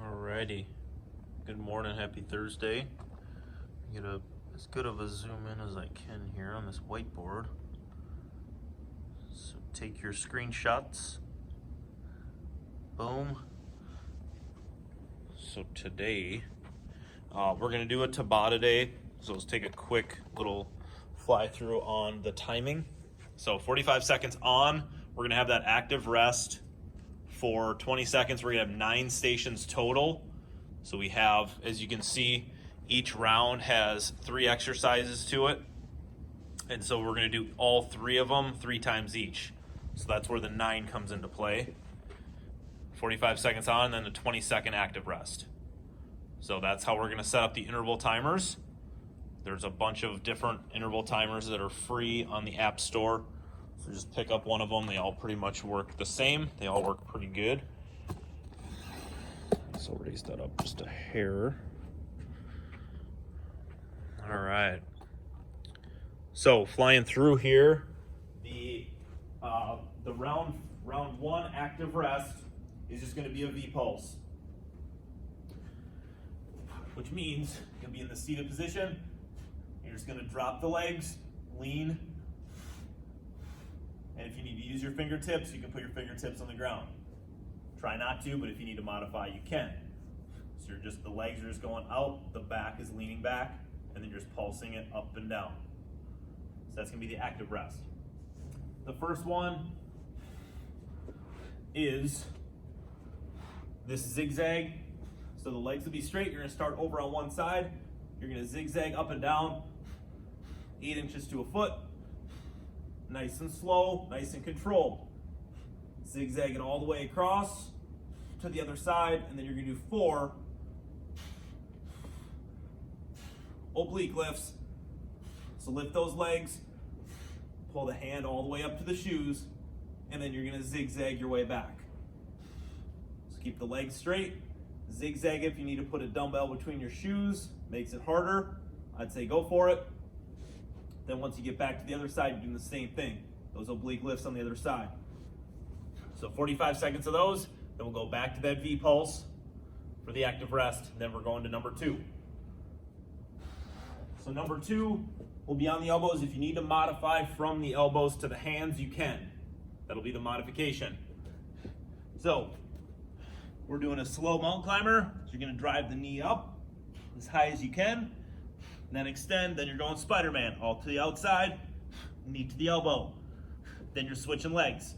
Alrighty, good morning, happy Thursday. Get as good of a zoom in as I can here on this whiteboard. So take your screenshots. Boom. So today, we're gonna do a Tabata day. So let's take a quick little fly through on the timing. So 45 seconds on, we're gonna have that active rest for 20 seconds. We're gonna have 9 stations total. So we have, as you can see, each round has 3 exercises to it. And so we're gonna do all 3 of them 3 times each. So that's where the 9 comes into play. 45 seconds on, and then a 20-second active rest. So that's how we're gonna set up the interval timers. There's a bunch of different interval timers that are free on the App Store. So just pick up one of them. They all pretty much work the same. They all work pretty good. So raise that up just a hair. All right. So flying through here, the round 1 active rest is just going to be a V pulse, which means you'll be in the seated position. You're just going to drop the legs, lean. And if you need to use your fingertips, you can put your fingertips on the ground. Try not to, but if you need to modify, you can. So the legs are just going out, the back is leaning back, and then you're just pulsing it up and down. So that's gonna be the active rest. The first one is this zigzag. So the legs will be straight. You're gonna start over on one side. You're gonna zigzag up and down, 8 inches to a foot. Nice and slow, nice and controlled. Zigzag it all the way across to the other side, and then you're gonna do 4 oblique lifts. So lift those legs, pull the hand all the way up to the shoes, and then you're gonna zigzag your way back. So keep the legs straight, zigzag if you need to put a dumbbell between your shoes, makes it harder. I'd say go for it. Then once you get back to the other side, you're doing the same thing. Those oblique lifts on the other side. So 45 seconds of those, then we'll go back to that V pulse for the active rest, and then we're going to number 2. So number 2 will be on the elbows. If you need to modify from the elbows to the hands, you can. That'll be the modification. So we're doing a slow mountain climber. So you're gonna drive the knee up as high as you can, and then extend. Then you're going Spider-Man, all to the outside, knee to the elbow. Then you're switching legs.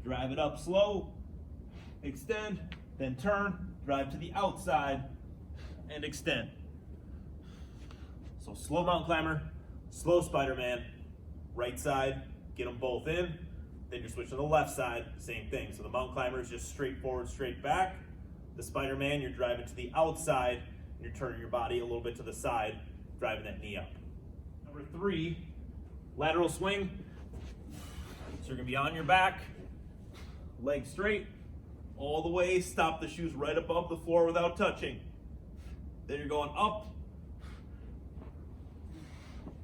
Drive it up slow, extend, then turn, drive to the outside, and extend. So slow mountain climber, slow Spider-Man, right side, get them both in. Then you're switching to the left side, same thing. So the mountain climber is just straight forward, straight back. The Spider-Man, you're driving to the outside, and you're turning your body a little bit to the side, driving that knee up. Number 3, lateral swing. So you're gonna be on your back, legs straight, all the way, stop the shoes right above the floor without touching. Then you're going up,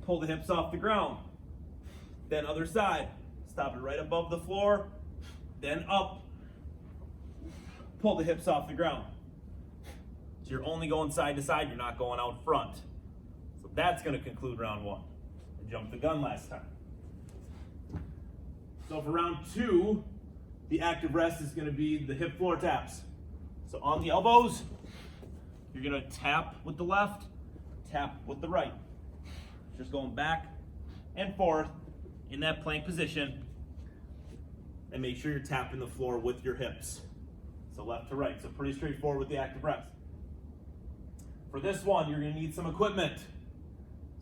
pull the hips off the ground. Then other side, stop it right above the floor, then up, pull the hips off the ground. So you're only going side to side, you're not going out front. So that's gonna conclude round 1. I jumped the gun last time. So for round 2, the active rest is gonna be the hip floor taps. So on the elbows, you're gonna tap with the left, tap with the right. Just going back and forth in that plank position, and make sure you're tapping the floor with your hips. So left to right, so pretty straightforward with the active rest. For this one, you're gonna need some equipment.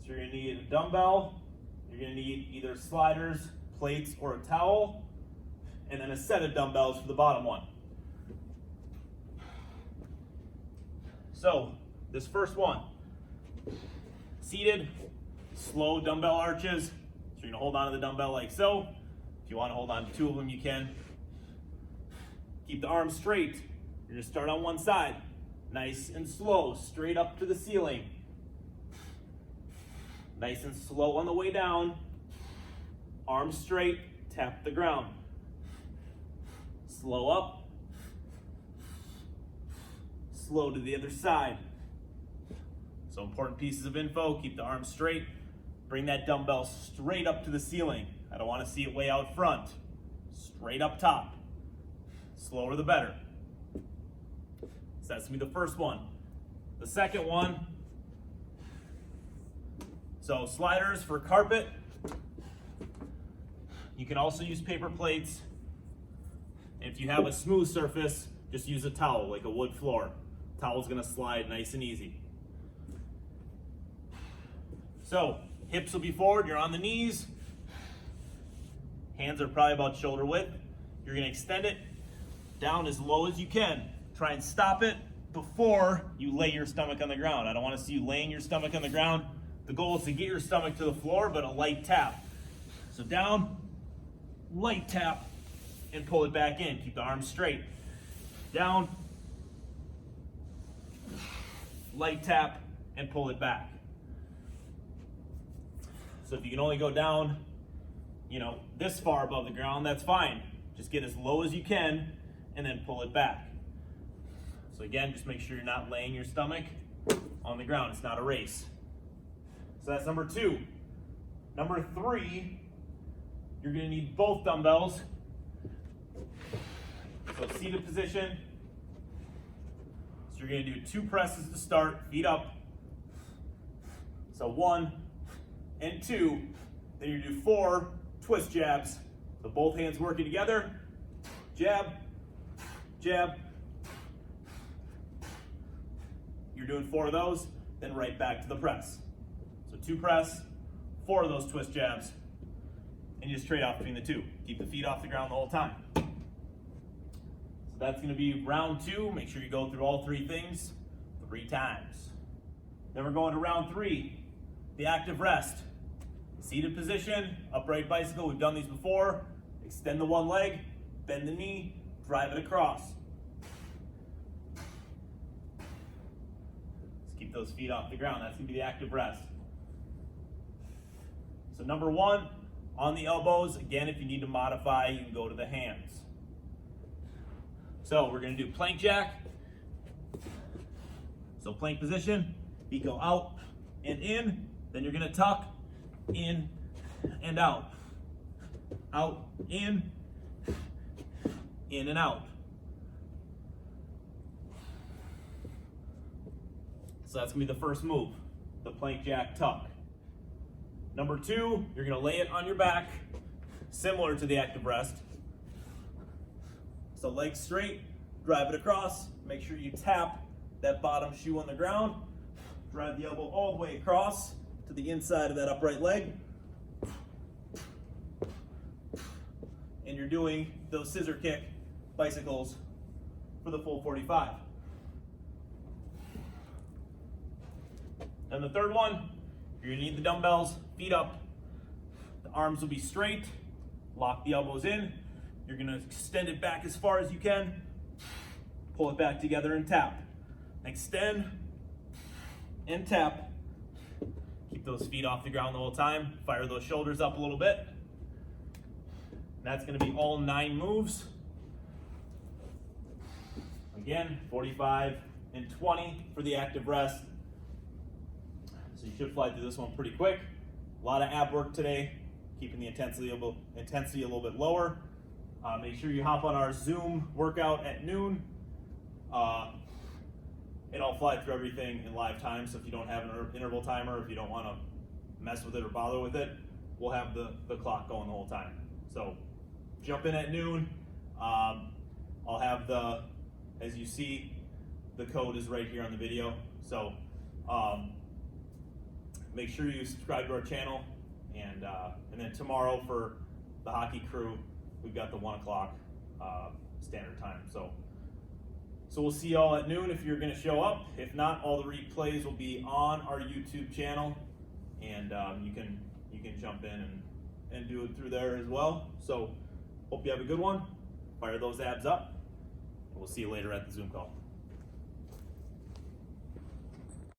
So you're gonna need a dumbbell, you're gonna need either sliders, plates, or a towel, and then a set of dumbbells for the bottom one. So this first one, seated, slow dumbbell arches. So you're gonna hold on to the dumbbell like so. If you wanna hold on to 2 of them, you can. Keep the arms straight. You're gonna start on one side. Nice and slow, straight up to the ceiling. Nice and slow on the way down. Arms straight, tap the ground. Slow up, slow to the other side. So important pieces of info, keep the arms straight, bring that dumbbell straight up to the ceiling. I don't want to see it way out front. Straight up top. Slower the better. So that's gonna be the first one. The second one, so sliders for carpet. You can also use paper plates. If you have a smooth surface, just use a towel, like a wood floor. Towel's gonna slide nice and easy. So, hips will be forward, you're on the knees. Hands are probably about shoulder width. You're gonna extend it down as low as you can. Try and stop it before you lay your stomach on the ground. I don't wanna see you laying your stomach on the ground. The goal is to get your stomach to the floor, but a light tap. So down, light tap, and pull it back in. Keep the arms straight. Down, light tap, and pull it back. So if you can only go down, this far above the ground, that's fine. Just get as low as you can and then pull it back. So again, just make sure you're not laying your stomach on the ground. It's not a race. So that's number 2. Number 3, you're gonna need both dumbbells. So seated position. So you're gonna do 2 presses to start, feet up. So 1 and 2, then you do 4 twist jabs. So both hands working together, jab, jab. You're doing 4 of those, then right back to the press. So 2 press, 4 of those twist jabs, and you just trade off between the 2. Keep the feet off the ground the whole time. So that's gonna be round 2. Make sure you go through all 3 things 3 times. Then we're going to round 3, the active rest. Seated position, upright bicycle, we've done these before. Extend the one leg, bend the knee, drive it across. Let's keep those feet off the ground. That's gonna be the active rest. So number 1, on the elbows. Again, if you need to modify, you can go to the hands. So we're gonna do plank jack. So plank position, feet go out and in, then you're gonna tuck, in and out, in and out. So that's gonna be the first move, the plank jack tuck. Number 2, you're gonna lay it on your back, similar to the active rest. So legs straight, drive it across, make sure you tap that bottom shoe on the ground, drive the elbow all the way across to the inside of that upright leg. And you're doing those scissor kick bicycles for the full 45. And the third one, you're gonna need the dumbbells, feet up. The arms will be straight, lock the elbows in. You're gonna extend it back as far as you can, pull it back together and tap. Extend and tap. Keep those feet off the ground the whole time. Fire those shoulders up a little bit. That's gonna be all 9 moves. Again, 45 and 20 for the active rest. So you should fly through this one pretty quick. A lot of ab work today, keeping the intensity a little bit lower. Make sure you hop on our Zoom workout at noon. And I'll fly through everything in live time, so if you don't have an interval timer, if you don't want to mess with it or bother with it, we'll have the clock going the whole time. So jump in at noon. I'll have as you see, the code is right here on the video. So make sure you subscribe to our channel, and then tomorrow for the hockey crew, we've got the 1 o'clock standard time. So we'll see y'all at noon if you're gonna show up. If not, all the replays will be on our YouTube channel, and you can jump in and do it through there as well. So hope you have a good one. Fire those abs up, and we'll see you later at the Zoom call.